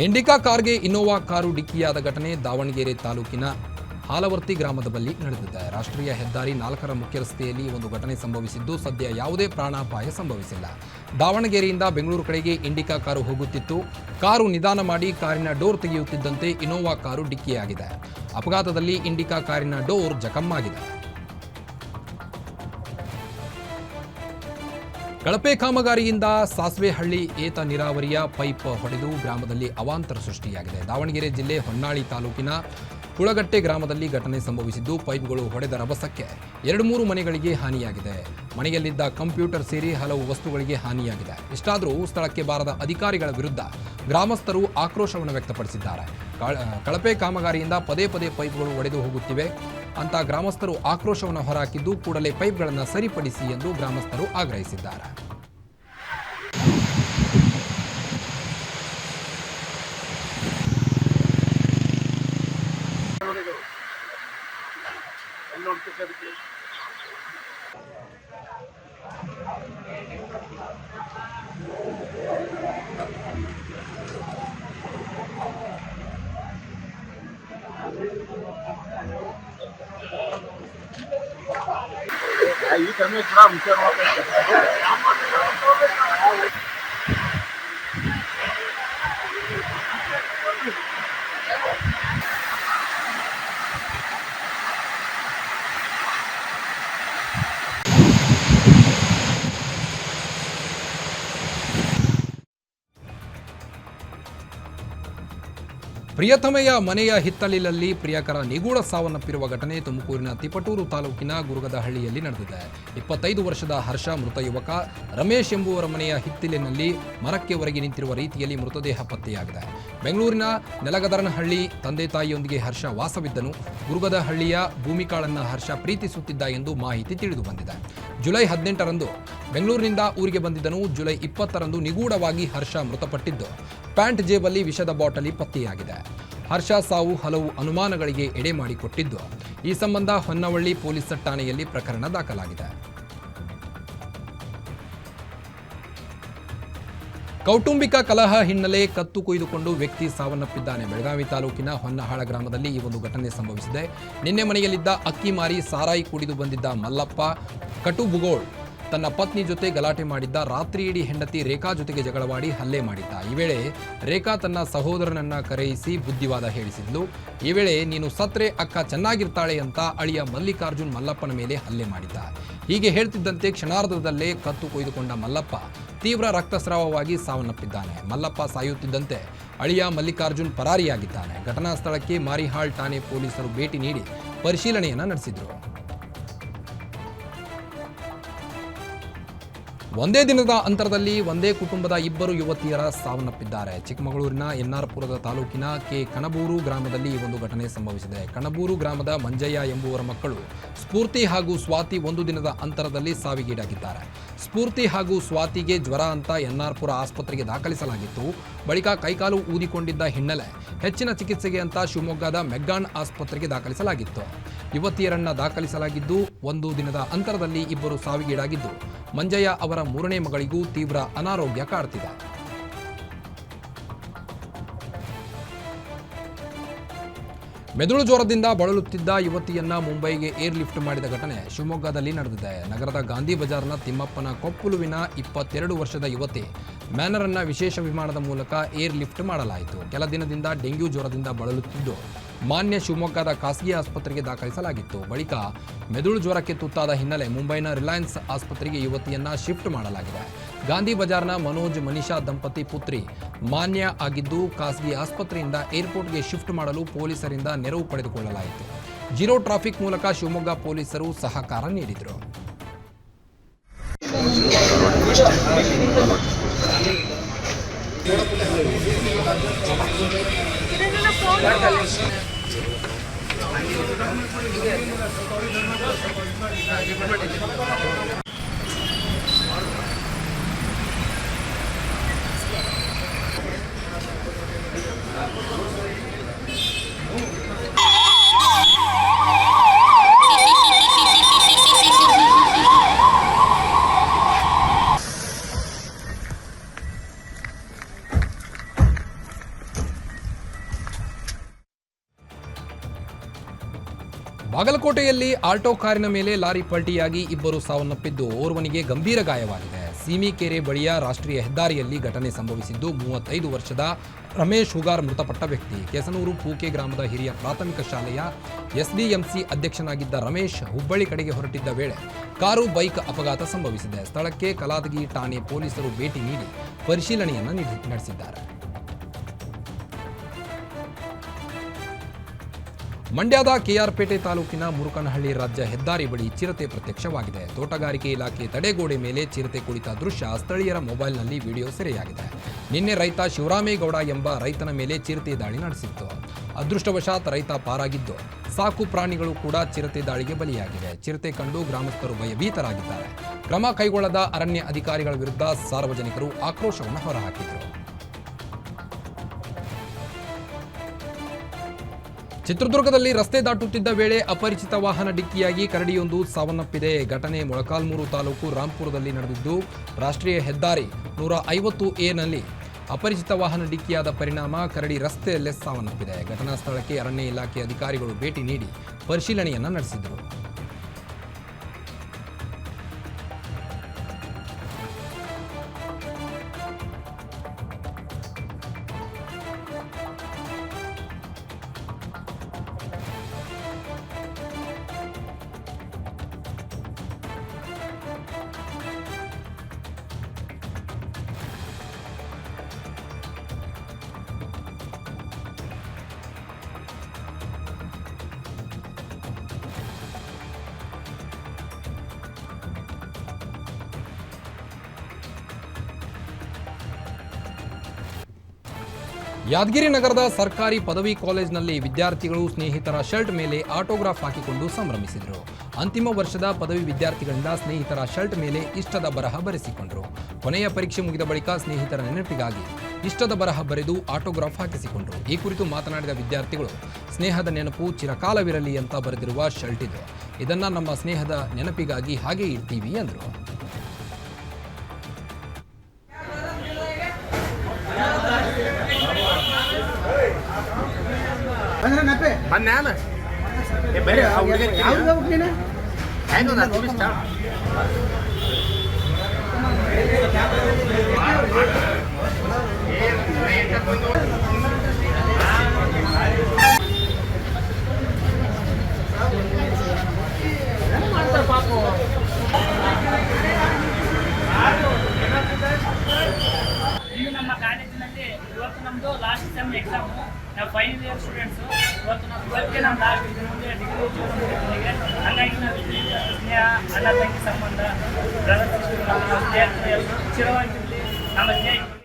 Indica ಕಾರ್ಗೆ Innova car ಡಿಕ್ಕಿಯಾದ ಘಟನೆ ದಾವಣಗೆರೆ ತಾಲೂಕಿನ ಹಾಲವರ್ತಿ ಗ್ರಾಮದ ಬಳಿ ನಡೆದಿದೆ. ರಾಷ್ಟ್ರೀಯ ಹೆದ್ದಾರಿ 4ರ ಮುಖ್ಯ ರಸ್ತೆಯಲ್ಲಿ ಒಂದು ಘಟನೆ ಸಂಭವಿಸಿದ್ದು ಸದ್ಯ ಯಾವುದೇ ಪ್ರಾಣಾಪಾಯ ಸಂಭವಿಸಿಲ್ಲ. ದಾವಣಗೆರೆಯಿಂದ ಬೆಂಗಳೂರು ಕಡೆಗೆ ಇಂಡಿಕಾ ಕಾರು ಹೋಗುತ್ತಿತ್ತು. ಕಾರು ನಿಧಾನ ಮಾಡಿ ಕಾರಿನ ಡೋರ್ ತೆಗೆಯುತ್ತಿದ್ದಂತೆ ಇನ್ನೋವಾ ಕಾರು ಡಿಕ್ಕಿಯಾಗಿದೆ. ಅಪಘಾತದಲ್ಲಿ ಇಂಡಿಕಾ ಕಾರಿನ ಡೋರ್ ಜಖಮ್ಮಾಗಿದೆ. ಕಳಪೆ ಕಾಮಗಾರಿಯಿಂದ ಸಾಸ್ವೆಹಳ್ಳಿ ಏತ ನೀರಾವರಿಯ ಪೈಪ್ ಹೊಡೆದು ಗ್ರಾಮದಲ್ಲಿ ಅವಾಂತರ ಸೃಷ್ಟಿಯಾಗಿದೆ. ದಾವಣಗೆರೆ ಜಿಲ್ಲೆ ಹೊನ್ನಾಳಿ ತಾಲೂಕಿನ ಕುಳಗಟ್ಟೆ ಗ್ರಾಮದಲ್ಲಿ ಘಟನೆ ಸಂಭವಿಸಿದ್ದು ಪೈಪ್ಗಳು ಹೊಡೆದ ರಭಸಕ್ಕೆ 2-3 ಮನೆಗಳಿಗೆ ಹಾನಿಯಾಗಿದೆ. ಮನೆಯಲ್ಲಿದ್ದ ಕಂಪ್ಯೂಟರ್ ಸೇರಿ ಹಲವು ವಸ್ತುಗಳಿಗೆ ಹಾನಿಯಾಗಿದೆ. ಇಷ್ಟಾದರೂ ಸ್ಥಳಕ್ಕೆ ಬಾರದ ಅಧಿಕಾರಿಗಳ ವಿರುದ್ಧ ಗ್ರಾಮಸ್ಥರು ಆಕ್ರೋಶವನ್ನು ವ್ಯಕ್ತಪಡಿಸಿದ್ದಾರೆ. ಕಳಪೆ ಕಾಮಗಾರಿಯಿಂದ ಪದೇ ಪದೇ ಪೈಪ್ಗಳು ಒಡೆದು ಹೋಗುತ್ತಿವೆ ಅಂತ ಗ್ರಾಮಸ್ಥರು ಆಕ್ರೋಶವನ್ನು ಹೊರಹಾಕಿದ್ದು ಕೂಡಲೇ ಪೈಪ್ಗಳನ್ನು ಸರಿಪಡಿಸಿ ಎಂದು ಗ್ರಾಮಸ್ಥರು ಆಗ್ರಹಿಸಿದ್ದಾರೆ. ಈ ಕಮ್ಮಿ ಕೂಡ ವಿಚಾರ ಪ್ರಿಯತಮೆಯ ಮನೆಯ ಹಿತ್ತಲಿನಲ್ಲಿ ಪ್ರಿಯಕರ ನಿಗೂಢ ಸಾವನ್ನಪ್ಪಿರುವ ಘಟನೆ ತುಮಕೂರಿನ ತಿಪಟೂರು ತಾಲೂಕಿನ ಗುರುಗದಹಳ್ಳಿಯಲ್ಲಿ ನಡೆದಿದೆ. 25 ವರ್ಷದ ಹರ್ಷ ಮೃತ ಯುವಕ ರಮೇಶ್ ಎಂಬುವರ ಮನೆಯ ಹಿತ್ತಲಿನಲ್ಲಿ ಮರಕ್ಕೆ ಹೊರಗೆ ನಿಂತಿರುವ ರೀತಿಯಲ್ಲಿ ಮೃತದೇಹ ಪತ್ತೆಯಾಗಿದೆ. ಬೆಂಗಳೂರಿನ ನೆಲಗದರನಹಳ್ಳಿ ತಂದೆ ತಾಯಿಯೊಂದಿಗೆ ಹರ್ಷ ವಾಸವಿದ್ದನು. ಗುರುಗದಹಳ್ಳಿಯ ಭೂಮಿಕಾಳನ್ನ ಹರ್ಷ ಪ್ರೀತಿಸುತ್ತಿದ್ದ ಎಂದು ಮಾಹಿತಿ ತಿಳಿದು ಬಂದಿದೆ. ಜುಲೈ 18ರಂದು ಬೆಂಗಳೂರಿನಿಂದ ಊರಿಗೆ ಬಂದಿದ್ದನು. ಜುಲೈ 20ರಂದು ನಿಗೂಢವಾಗಿ ಹರ್ಷ ಮೃತಪಟ್ಟಿದ್ದು ಪ್ಯಾಂಟ್ ಜೇಬಲ್ಲಿ ವಿಷದ ಬಾಟಲಿ ಪತ್ತೆಯಾಗಿದೆ. ಹರ್ಷ ಸಾವು ಹಲವು ಅನುಮಾನಗಳಿಗೆ ಎಡೆ ಮಾಡಿಕೊಟ್ಟಿದ್ದು ಈ ಸಂಬಂಧ ಹೊನ್ನವಳ್ಳಿ ಪೊಲೀಸ್ ಠಾಣೆಯಲ್ಲಿ ಪ್ರಕರಣ ದಾಖಲಾಗಿದೆ. ಕೌಟುಂಬಿಕ ಕಲಹ ಹಿನ್ನೆಲೆ ಕತ್ತು ಕೊಯ್ದುಕೊಂಡು ವ್ಯಕ್ತಿ ಸಾವನ್ನಪ್ಪಿದ್ದಾನೆ. ಬೆಳಗಾವಿ ತಾಲೂಕಿನ ಹೊನ್ನಹಾಳ ಗ್ರಾಮದಲ್ಲಿ ಈ ಒಂದು ಘಟನೆ ಸಂಭವಿಸಿದೆ. ನಿನ್ನೆ ಮನೆಯಲ್ಲಿದ್ದ ಅಕ್ಕಿ ಮಾರಿ ಸಾರಾಯಿ ಕುಡಿದು ಬಂದಿದ್ದ ಮಲ್ಲಪ್ಪ ಕಟುಬುಗೋಳ್ ತನ್ನ ಪತ್ನಿ ಜೊತೆ ಗಲಾಟೆ ಮಾಡಿದ್ದ. ರಾತ್ರಿ ಇಡೀ ಹೆಂಡತಿ ರೇಖಾ ಜೊತೆಗೆ ಜಗಳವಾಡಿ ಹಲ್ಲೆ ಮಾಡಿದ್ದ. ಈ ವೇಳೆ ರೇಖಾ ತನ್ನ ಸಹೋದರನನ್ನ ಕರೆಯಿಸಿ ಬುದ್ಧಿವಾದ ಹೇಳಿಸಿದ್ಲು. ಈ ವೇಳೆ ನೀನು ಸತ್ರೆ ಅಕ್ಕ ಚೆನ್ನಾಗಿರ್ತಾಳೆ ಅಂತ ಅಳಿಯ ಮಲ್ಲಿಕಾರ್ಜುನ್ ಮಲ್ಲಪ್ಪನ ಮೇಲೆ ಹಲ್ಲೆ ಮಾಡಿದ್ದ. ಹೀಗೆ ಹೇಳ್ತಿದ್ದಂತೆ ಕ್ಷಣಾರ್ಧದಲ್ಲೇ ಕತ್ತು ಕೊಯ್ದುಕೊಂಡ ಮಲ್ಲಪ್ಪ ತೀವ್ರ ರಕ್ತಸ್ರಾವವಾಗಿ ಸಾವನ್ನಪ್ಪಿದ್ದಾನೆ. ಮಲ್ಲಪ್ಪ ಸಾಯುತ್ತಿದ್ದಂತೆ ಅಳಿಯ ಮಲ್ಲಿಕಾರ್ಜುನ್ ಪರಾರಿಯಾಗಿದ್ದಾನೆ. ಘಟನಾ ಸ್ಥಳಕ್ಕೆ ಮಾರಿಹಾಳ್ ಠಾಣೆ ಪೊಲೀಸರು ಭೇಟಿ ನೀಡಿ ಪರಿಶೀಲನೆಯನ್ನ ನಡೆಸಿದ್ರು. ಒಂದೇ ದಿನದ ಅಂತರದಲ್ಲಿ ಒಂದೇ ಕುಟುಂಬದ 2 ಯುವತಿಯರ ಸಾವನ್ನಪ್ಪಿದ್ದಾರೆ. ಚಿಕ್ಕಮಗಳೂರಿನ ಎನ್ನಾರ್ಪುರದ ತಾಲೂಕಿನ ಕೆ ಕಣಬೂರು ಗ್ರಾಮದಲ್ಲಿ ಈ ಒಂದು ಘಟನೆ ಸಂಭವಿಸಿದೆ. ಕಣಬೂರು ಗ್ರಾಮದ ಮಂಜಯ್ಯ ಎಂಬುವರ ಮಕ್ಕಳು ಸ್ಫೂರ್ತಿ ಹಾಗೂ ಸ್ವಾತಿ ಒಂದು ದಿನದ ಅಂತರದಲ್ಲಿ ಸಾವಿಗೀಡಾಗಿದ್ದಾರೆ. ಸ್ಫೂರ್ತಿ ಹಾಗೂ ಸ್ವಾತಿಗೆ ಜ್ವರ ಅಂತ ಎನ್ನಾರ್ಪುರ ಆಸ್ಪತ್ರೆಗೆ ದಾಖಲಿಸಲಾಗಿತ್ತು. ಬಳಿಕ ಕೈಕಾಲು ಊದಿಕೊಂಡಿದ್ದ ಹಿನ್ನೆಲೆ ಹೆಚ್ಚಿನ ಚಿಕಿತ್ಸೆಗೆ ಅಂತ ಶಿವಮೊಗ್ಗದ ಮೆಗ್ಗಾನ್ ಆಸ್ಪತ್ರೆಗೆ ದಾಖಲಿಸಲಾಗಿತ್ತು. ಯುವತಿಯರನ್ನ ದಾಖಲಿಸಲಾಗಿದ್ದು ಒಂದು ದಿನದ ಅಂತರದಲ್ಲಿ 2 ಸಾವಿಗೀಡಾಗಿದ್ದು ಮಂಜಯ್ಯ ಅವರ 3ನೇ ಮಗಳಿಗೂ ತೀವ್ರ ಅನಾರೋಗ್ಯ ಕಾಡ್ತಿದೆ. ಮೆದುಳು ಜ್ವರದಿಂದ ಬಳಲುತ್ತಿದ್ದ ಯುವತಿಯನ್ನ ಮುಂಬೈಗೆ ಏರ್ ಲಿಫ್ಟ್ ಮಾಡಿದ ಘಟನೆ ಶಿವಮೊಗ್ಗದಲ್ಲಿ ನಡೆದಿದೆ. ನಗರದ ಗಾಂಧಿ ಬಜಾರ್ನ ತಿಮ್ಮಪ್ಪನ ಕೊಪ್ಪಲುವಿನ 22 ವರ್ಷದ ಯುವತಿ ಮ್ಯಾನರನ್ನ ವಿಶೇಷ ವಿಮಾನದ ಮೂಲಕ ಏರ್ ಲಿಫ್ಟ್ ಮಾಡಲಾಯಿತು. ಕೆಲ ದಿನದಿಂದ ಡೆಂಗ್ಯೂ ಜ್ವರದಿಂದ ಬಳಲುತ್ತಿದ್ದು ಮಾನ್ಯ ಶಿವಮೊಗ್ಗದ ಖಾಸಗಿ ಆಸ್ಪತ್ರೆಗೆ ದಾಖಲಿಸಲಾಗಿತ್ತು. ಬಳಿಕ ಮೆದುಳು ಜ್ವರಕ್ಕೆ ತುತ್ತಾದ ಹಿನ್ನೆಲೆ ಮುಂಬೈನ ರಿಲಯನ್ಸ್ ಆಸ್ಪತ್ರೆಗೆ ಯುವತಿಯನ್ನ ಶಿಫ್ಟ್ ಮಾಡಲಾಗಿದೆ. ಗಾಂಧಿ ಬಜಾರ್ನ ಮನೋಜ್ ಮನಿಷಾ ದಂಪತಿ ಪುತ್ರಿ ಮಾನ್ಯ ಆಗಿದ್ದು ಖಾಸಗಿ ಆಸ್ಪತ್ರೆಯಿಂದ ಏರ್ಪೋರ್ಟ್ಗೆ ಶಿಫ್ಟ್ ಮಾಡಲು ಪೊಲೀಸರಿಂದ ನೆರವು ಪಡೆದುಕೊಳ್ಳಲಾಯಿತು. ಜೀರೋ ಟ್ರಾಫಿಕ್ ಮೂಲಕ ಶಿವಮೊಗ್ಗ ಪೊಲೀಸರು ಸಹಕಾರ ನೀಡಿದರು. ಬಾಗಲಕೋಟೆಯಲ್ಲಿ ಆಲ್ಟೋ ಕಾರಿನ ಮೇಲೆ ಲಾರಿ ಪಲ್ಟಿಯಾಗಿ ಇಬ್ಬರು ಸಾವನ್ನಪ್ಪಿದ್ದು ಓರ್ವನಿಗೆ ಗಂಭೀರ ಗಾಯವಾಗಿದೆ. ಸೀಮಿಕೆರೆ ಬಳಿಯ ರಾಷ್ಟ್ರೀಯ ಹೆದ್ದಾರಿಯಲ್ಲಿ ಘಟನೆ ಸಂಭವಿಸಿದ್ದು 35 ವರ್ಷದ ರಮೇಶ್ ಹುಗಾರ್ ಮೃತಪಟ್ಟ ವ್ಯಕ್ತಿ. ಕೆಸನೂರು ಪೂಕೆ ಗ್ರಾಮದ ಹಿರಿಯ ಪ್ರಾಥಮಿಕ ಶಾಲೆಯ ಎಸ್ಡಿಎಂಸಿ ಅಧ್ಯಕ್ಷನಾಗಿದ್ದ ರಮೇಶ್ ಹುಬ್ಬಳ್ಳಿ ಕಡೆಗೆ ಹೊರಟಿದ್ದ ವೇಳೆ ಕಾರು ಬೈಕ್ ಅಪಘಾತ ಸಂಭವಿಸಿದೆ. ಸ್ಥಳಕ್ಕೆ ಕಲಾದಗಿ ಠಾಣೆ ಪೊಲೀಸರು ಭೇಟಿ ನೀಡಿ ಪರಿಶೀಲನೆಯನ್ನು ನಡೆಸಿದ್ದಾರೆ. ಮಂಡ್ಯದ ಕೆಆರ್ಪೇಟೆ ತಾಲೂಕಿನ ಮುರುಕನಹಳ್ಳಿ ರಾಜ್ಯ ಹೆದ್ದಾರಿ ಬಳಿ ಚಿರತೆ ಪ್ರತ್ಯಕ್ಷವಾಗಿದೆ. ತೋಟಗಾರಿಕೆ ಇಲಾಖೆ ತಡೆಗೋಡೆ ಮೇಲೆ ಚಿರತೆ ಕುಳಿತ ದೃಶ್ಯ ಸ್ಥಳೀಯರ ಮೊಬೈಲ್ನಲ್ಲಿ ವಿಡಿಯೋ ಸೆರೆಯಾಗಿದೆ. ನಿನ್ನೆ ರೈತ ಶಿವರಾಮೇಗೌಡ ಎಂಬ ರೈತನ ಮೇಲೆ ಚಿರತೆ ದಾಳಿ ನಡೆಸಿತ್ತು. ಅದೃಷ್ಟವಶಾತ್ ರೈತ ಪಾರಾಗಿದ್ದು, ಸಾಕು ಪ್ರಾಣಿಗಳು ಕೂಡ ಚಿರತೆ ದಾಳಿಗೆ ಬಲಿಯಾಗಿವೆ. ಚಿರತೆ ಕಂಡು ಗ್ರಾಮಸ್ಥರು ಭಯಭೀತರಾಗಿದ್ದಾರೆ. ಕ್ರಮ ಕೈಗೊಳ್ಳದ ಅರಣ್ಯ ಅಧಿಕಾರಿಗಳ ವಿರುದ್ಧ ಸಾರ್ವಜನಿಕರು ಆಕ್ರೋಶವನ್ನು ಹೊರಹಾಕಿದರು. ಚಿತ್ರದುರ್ಗದಲ್ಲಿ ರಸ್ತೆ ದಾಟುತ್ತಿದ್ದ ವೇಳೆ ಅಪರಿಚಿತ ವಾಹನ ಡಿಕ್ಕಿಯಾಗಿ ಕರಡಿಯೊಂದು ಸಾವನ್ನಪ್ಪಿದೆ. ಘಟನೆ ಮೊಳಕಾಲ್ಮೂರು ತಾಲೂಕು ರಾಂಪುರದಲ್ಲಿ ನಡೆದಿದ್ದು, ರಾಷ್ಟ್ರೀಯ ಹೆದ್ದಾರಿ 150A ನಲ್ಲಿ ಅಪರಿಚಿತ ವಾಹನ ಡಿಕ್ಕಿಯಾದ ಪರಿಣಾಮ ಕರಡಿ ರಸ್ತೆಯಲ್ಲೇ ಸಾವನ್ನಪ್ಪಿದೆ. ಘಟನಾ ಸ್ಥಳಕ್ಕೆ ಅರಣ್ಯ ಇಲಾಖೆ ಅಧಿಕಾರಿಗಳು ಭೇಟಿ ನೀಡಿ ಪರಿಶೀಲನೆಯನ್ನು ನಡೆಸಿದರು. ಯಾದಗಿರಿ ನಗರದ ಸರ್ಕಾರಿ ಪದವಿ ಕಾಲೇಜಿನಲ್ಲಿ ವಿದ್ಯಾರ್ಥಿಗಳು ಸ್ನೇಹಿತರ ಶರ್ಟ್ ಮೇಲೆ ಆಟೋಗ್ರಾಫ್ ಹಾಕಿಕೊಂಡು ಸಂಭ್ರಮಿಸಿದರು. ಅಂತಿಮ ವರ್ಷದ ಪದವಿ ವಿದ್ಯಾರ್ಥಿಗಳಿಂದ ಸ್ನೇಹಿತರ ಶರ್ಟ್ ಮೇಲೆ ಇಷ್ಟದ ಬರಹ ಬರೆಸಿಕೊಂಡರು. ಕೊನೆಯ ಪರೀಕ್ಷೆ ಮುಗಿದ ಬಳಿಕ ಸ್ನೇಹಿತರ ನೆನಪಿಗಾಗಿ ಇಷ್ಟದ ಬರಹ ಬರೆದು ಆಟೋಗ್ರಾಫ್ ಹಾಕಿಸಿಕೊಂಡರು. ಈ ಕುರಿತು ಮಾತನಾಡಿದ ವಿದ್ಯಾರ್ಥಿಗಳು, ಸ್ನೇಹದ ನೆನಪು ಚಿರಕಾಲವಿರಲಿ ಅಂತ ಬರೆದಿರುವ ಶರ್ಟ್ ಇದು. ಇದನ್ನ ನಮ್ಮ ಸ್ನೇಹದ ನೆನಪಿಗಾಗಿ ಹಾಗೆ ಇಡ್ತೀವಿ ಎಂದರು. ಬನ್ಯಾನ ಬರೀ ಇಲ್ಲಿ ನಮ್ಮ ಕಾಲೇಜಿನಲ್ಲಿ ಇವತ್ತು ನಮ್ಮದು ಲಾಸ್ಟ್ ಸೆಮ್ ಎಕ್ಸಾಮು. ನಾವು ಫೈನಲ್ ಇಯರ್ ಸ್ಟೂಡೆಂಟ್ಸು. ಇವತ್ತು ನಮ್ಮ ಲಾಸ್ಟ್ ಮುಂದೆ ಡಿಗ್ರಿ ಜೀವನ. ಹಾಗಾಗಿ ನಾವು ಸ್ನೇಹ, ಅಣ್ಣ ತಂಗಿ ಸಂಬಂಧ, ಬ್ರದರ್ ಸಿಸ್ಟರ್, ನಮ್ಮ ಸ್ನೇಹಿತರು ಎಲ್ಲರೂ ಚಿರವಾಗಿರಲಿ. ನಮ್ಮ ಸ್ನೇಹಿತರು